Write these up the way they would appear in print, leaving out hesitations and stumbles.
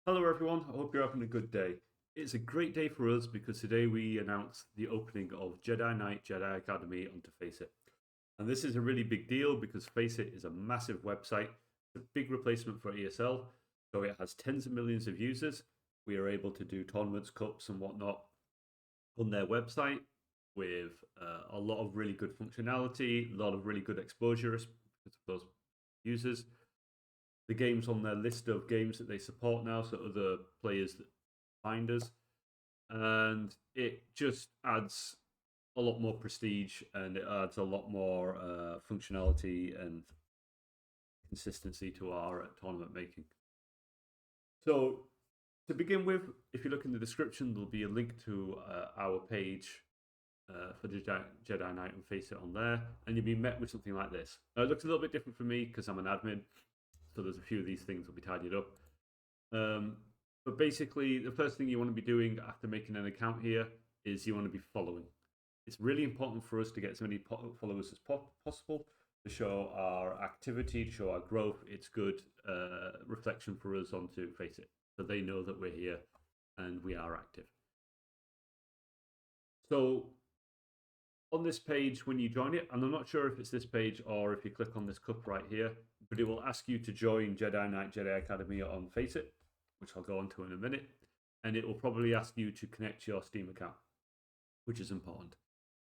Hello everyone, I hope you're having a good day. It's a great day for us because today we announce the opening of Jedi Knight, Jedi Academy onto Faceit. And this is a really big deal because Faceit is a massive website, a big replacement for ESL, so it has tens of millions of users. We are able to do tournaments, cups and whatnot on their website with a lot of really good functionality, a lot of really good exposure because of those users. The games on their list of games that they support now, so other players that find us, and it just adds a lot more prestige and it adds a lot more functionality and consistency to our tournament making. So to begin with, if you look in the description, there'll be a link to our page for Jedi Knight and Faceit on there, and you'll be met with something like this. Now, it looks a little bit different for me because I'm an admin, so there's a few of these things will be tidied up. But basically, the first thing you want to be doing after making an account here is you want to be following. It's really important for us to get as many followers as possible to show our activity, to show our growth. It's good reflection for us onto Faceit, so they know that we're here and we are active. So on this page, when you join it, and I'm not sure if it's this page or if you click on this cup right here, but it will ask you to join Jedi Knight, Jedi Academy on Faceit, which I'll go on to in a minute, and it will probably ask you to connect your Steam account, which is important.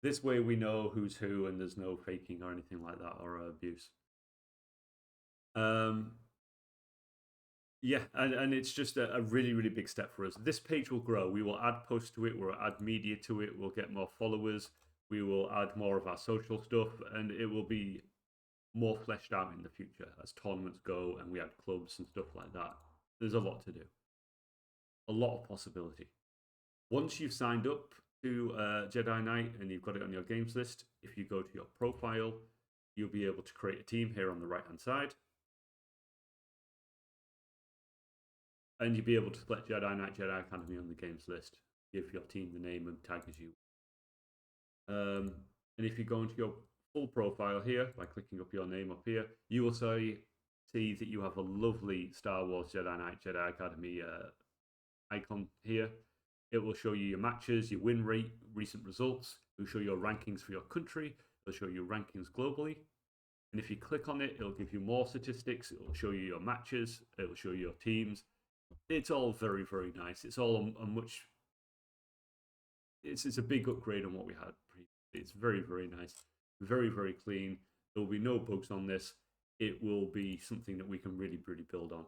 This way we know who's who and there's no faking or anything like that or abuse. Yeah, and it's just a really, really big step for us. This page will grow. We will add posts to it. We'll add media to it. We'll get more followers. We will add more of our social stuff, and it will be more fleshed out in the future as tournaments go and we add clubs and stuff like that. There's a lot to do. A lot of possibility. Once you've signed up to Jedi Knight and you've got it on your games list, if you go to your profile, you'll be able to create a team here on the right-hand side. And you'll be able to select Jedi Knight, Jedi Academy on the games list. Give your team the name and tag as you. And if you go into your full profile here by clicking up your name up here, you will see that you have a lovely Star Wars Jedi Knight, Jedi Academy icon here. It will show you your matches, your win rate, recent results. It will show your rankings for your country. It will show you rankings globally. And if you click on it, it will give you more statistics. It will show you your matches. It will show you your teams. It's all very, very nice. It's all a much... It's a big upgrade on what we had previously. It's very, very nice. Very, very clean. There will be no bugs on this. It will be something that we can really, really build on.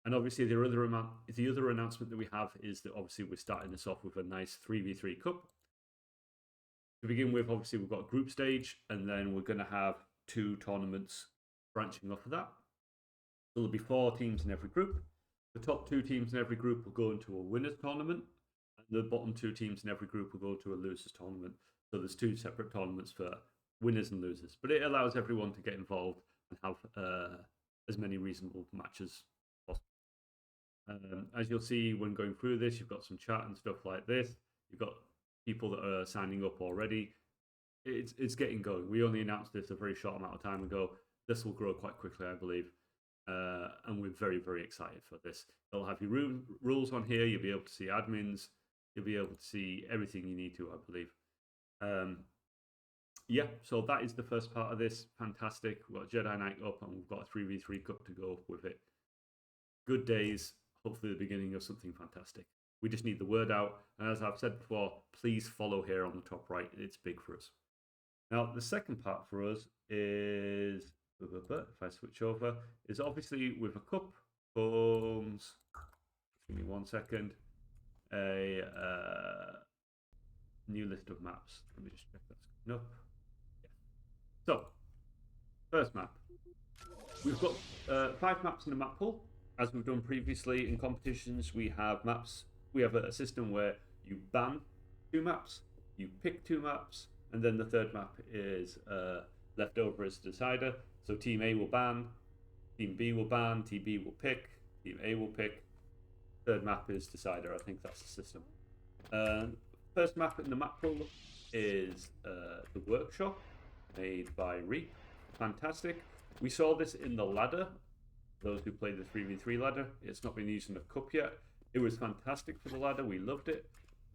And obviously, the other announcement that we have is that obviously we're starting this off with a nice 3v3 cup. To begin with, obviously, we've got group stage, and then we're going to have 2 tournaments branching off of that. So there'll be 4 teams in every group. The top 2 teams in every group will go into a winners tournament, and the bottom 2 teams in every group will go to a losers tournament. So there's 2 separate tournaments for winners and losers, but it allows everyone to get involved and have as many reasonable matches as possible. As you'll see when going through this, you've got some chat and stuff like this. You've got people that are signing up already. It's getting going. We only announced this a very short amount of time ago. This will grow quite quickly, I believe. And we're very, very excited for this. They'll have your rules on here. You'll be able to see admins. You'll be able to see everything you need to, I believe. Yeah, so that is the first part of this. Fantastic. We've got Jedi Knight up and we've got a 3v3 cup to go with it. Good days. Hopefully the beginning of something fantastic. We just need the word out. And as I've said before, please follow here on the top right. It's big for us. Now, the second part for us is, if I switch over, is obviously with a cup comes, give me 1 second, a new list of maps. Let me just check that's coming up. Yeah. So, first map. We've got 5 maps in the map pool. As we've done previously in competitions, we have maps. We have a system where you ban 2 maps, you pick 2 maps, and then the third map is left over as the decider. So Team A will ban, Team B will ban, Team B will pick, Team A will pick. Third map is decider. I think that's the system. First map in the map pool is the workshop made by Reap. Fantastic. We saw this in the ladder Those who played the 3v3 ladder, it's not been used in a cup yet. It was fantastic for the ladder. We loved it.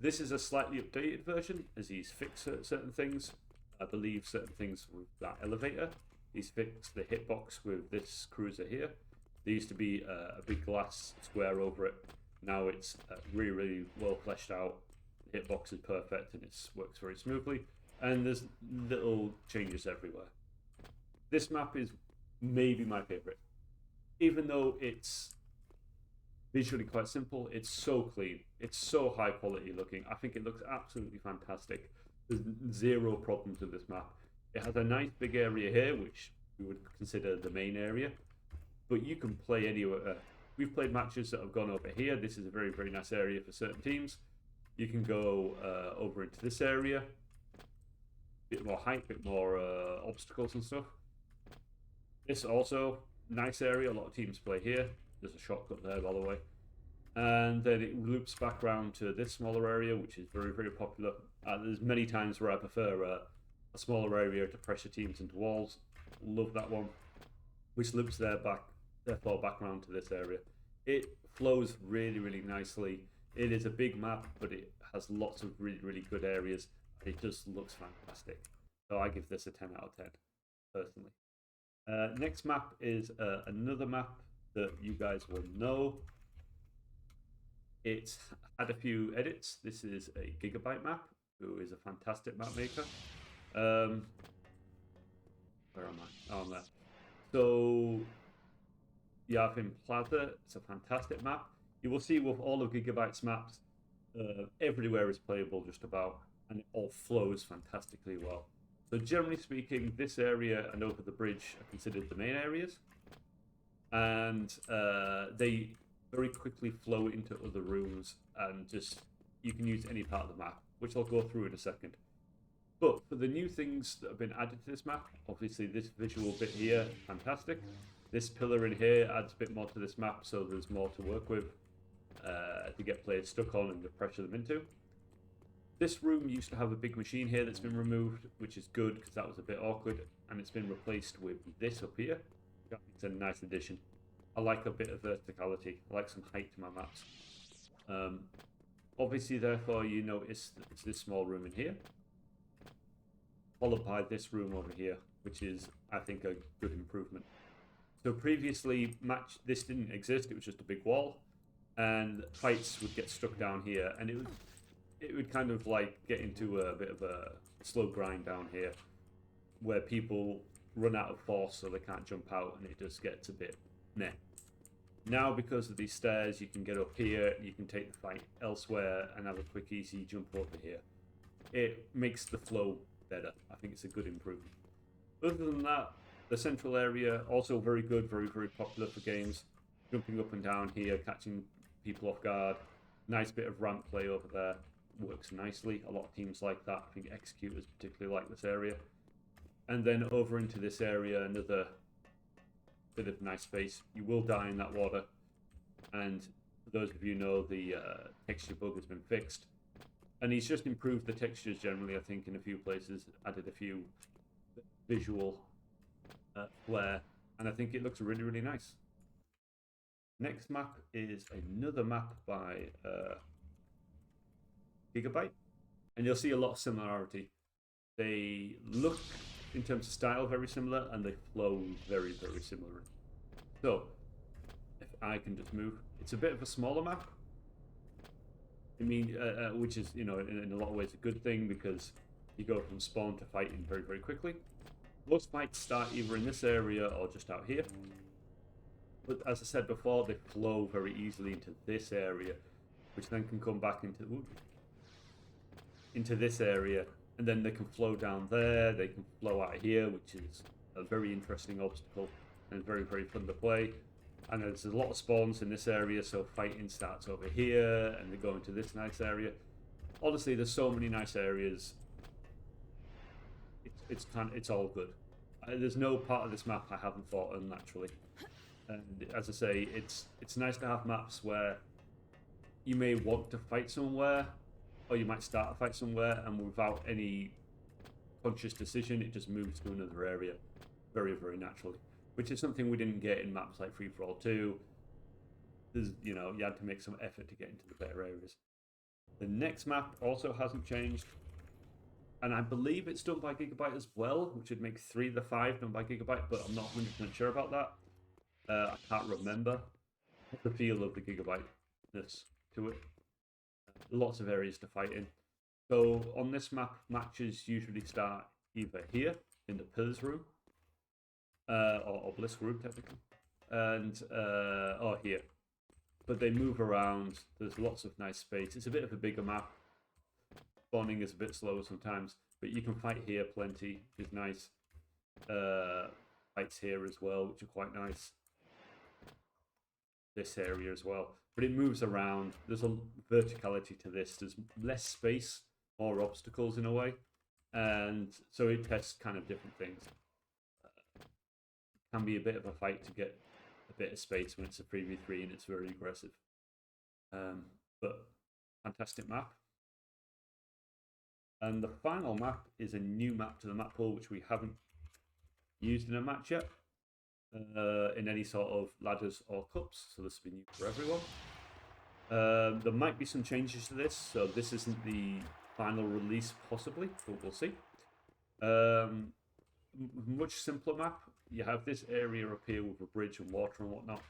This is a slightly updated version, as he's fixed certain things. I believe certain things with that elevator. He's fixed the hitbox with this cruiser here. There used to be a big glass square over it. Now it's really, really well fleshed out. The hitbox is perfect and it works very smoothly. And there's little changes everywhere. This map is maybe my favorite. Even though it's visually quite simple, it's so clean. It's so high quality looking. I think it looks absolutely fantastic. There's zero problems with this map. It has a nice big area here, which we would consider the main area. But you can play anywhere. We've played matches that have gone over here. This is a very, very nice area for certain teams. You can go over into this area. Bit more height, bit more obstacles and stuff. This also, nice area. A lot of teams play here. There's a shortcut there, by the way. And then it loops back around to this smaller area, which is very, very popular. There's many times where I prefer a smaller area to pressure teams into walls. Love that one. Which loops therefore back around to this area. It flows really, really nicely. It is a big map, but it has lots of really, really good areas. It just looks fantastic. So I give this a 10 out of 10, personally. Next map is another map that you guys will know. It's had a few edits. This is a Gigabyte map, who is a fantastic map maker. Where am I? Oh, I'm there. So, Yavin Plaza, it's a fantastic map. You will see with all of Gigabyte's maps, everywhere is playable just about, and it all flows fantastically well. So generally speaking, this area and over the bridge are considered the main areas. And they very quickly flow into other rooms, and just you can use any part of the map, which I'll go through in a second. But for the new things that have been added to this map, obviously this visual bit here, fantastic. This pillar in here adds a bit more to this map, so there's more to work with to get players stuck on and to pressure them into. This room used to have a big machine here that's been removed, which is good because that was a bit awkward, and it's been replaced with this up here. It's a nice addition. I like a bit of verticality. I like some height to my maps. Obviously, therefore, you notice that it's this small room in here, followed by this room over here, which is, I think, a good improvement. So previously, this didn't exist. It was just a big wall, and fights would get stuck down here, and it would kind of like get into a bit of a slow grind down here, where people run out of force, so they can't jump out, and it just gets a bit meh. Now, because of these stairs, you can get up here, you can take the fight elsewhere, and have a quick, easy jump over here. It makes the flow better. I think it's a good improvement. Other than that, the central area, also very good, very, very popular for games. Jumping up and down here, catching people off guard. Nice bit of ramp play over there. Works nicely. A lot of teams like that. I think Executors particularly like this area. And then over into this area, another bit of nice space. You will die in that water. And for those of you who know, the texture bug has been fixed. And he's just improved the textures generally, I think, in a few places. Added a few visual flair. And I think it looks really, really nice. Next map is another map by Gigabyte. And you'll see a lot of similarity. They look, in terms of style, very similar, and they flow very, very similar. So, if I can just move, it's a bit of a smaller map. I mean, which is, you know, in a lot of ways a good thing, because you go from spawn to fighting very, very quickly. Most fights start either in this area or just out here. But as I said before, they flow very easily into this area, which then can come back into this area, and then they can flow down there, they can flow out here, which is a very interesting obstacle and very, very fun to play. And there's a lot of spawns in this area, so fighting starts over here, and they go into this nice area. Honestly, there's so many nice areas. It's all good. There's no part of this map I haven't thought of naturally. And as I say, it's nice to have maps where you may want to fight somewhere, or you might start a fight somewhere, and without any conscious decision, it just moves to another area very, very naturally. which is something we didn't get in maps like Free For All 2. There's, you had to make some effort to get into the better areas. The next map also hasn't changed, and I believe it's done by Gigabyte as well, which would make 3 of the 5 done by Gigabyte, but I'm not 100% sure about that. I can't remember the feel of the Gigabyte-ness to it. Lots of areas to fight in. So on this map, matches usually start either here in the Pillars room, or Obelisk room technically, and or here. But they move around. There's lots of nice space. It's a bit of a bigger map. Spawning is a bit slower sometimes, but you can fight here plenty, which is nice. Fights here as well, which are quite nice. This area as well, but it moves around. There's a verticality to this. There's less space, more obstacles in a way, and so it tests kind of different things. Can be a bit of a fight to get a bit of space when it's a 3v3 and it's very aggressive. But fantastic map. And the final map is a new map to the map pool, which we haven't used in a match yet, in any sort of ladders or cups. So this will be new for everyone. There might be some changes to this, so this isn't the final release possibly, but we'll see. Much simpler map. You have this area up here with a bridge and water and whatnot.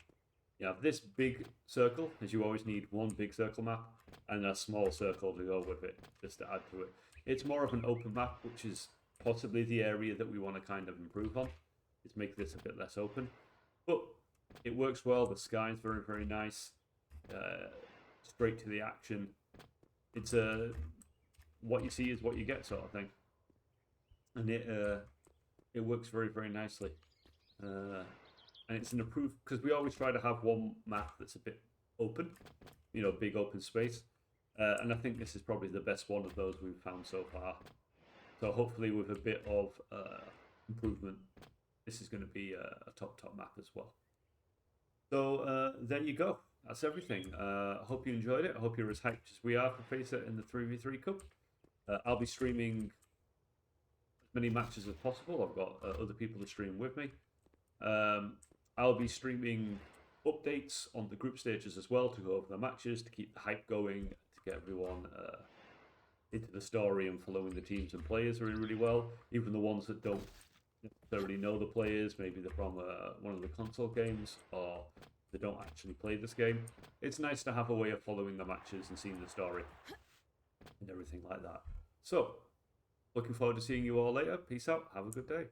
You have this big circle, as you always need one big circle map, and a small circle to go with it, just to add to it. It's more of an open map, which is possibly the area that we want to kind of improve on, is make this a bit less open. But it works well. The sky is very, very nice. Straight to the action. It's what you see is what you get sort of thing. And it works very, very nicely. And it's an improved, because we always try to have one map that's a bit open, big open space. And I think this is probably the best one of those we've found so far. So hopefully with a bit of improvement, this is going to be a top map as well. So there you go. That's everything. I hope you enjoyed it. I hope you're as hyped as we are for Faceit in the 3v3 Cup. I'll be streaming as many matches as possible. I've got other people to stream with me. I'll be streaming updates on the group stages as well to go over the matches, to keep the hype going, to get everyone into the story and following the teams and players really, really well. Even the ones that don't necessarily know the players, maybe they're from one of the console games, or they don't actually play this game. It's nice to have a way of following the matches and seeing the story and everything like that. So, looking forward to seeing you all later. Peace out. Have a good day.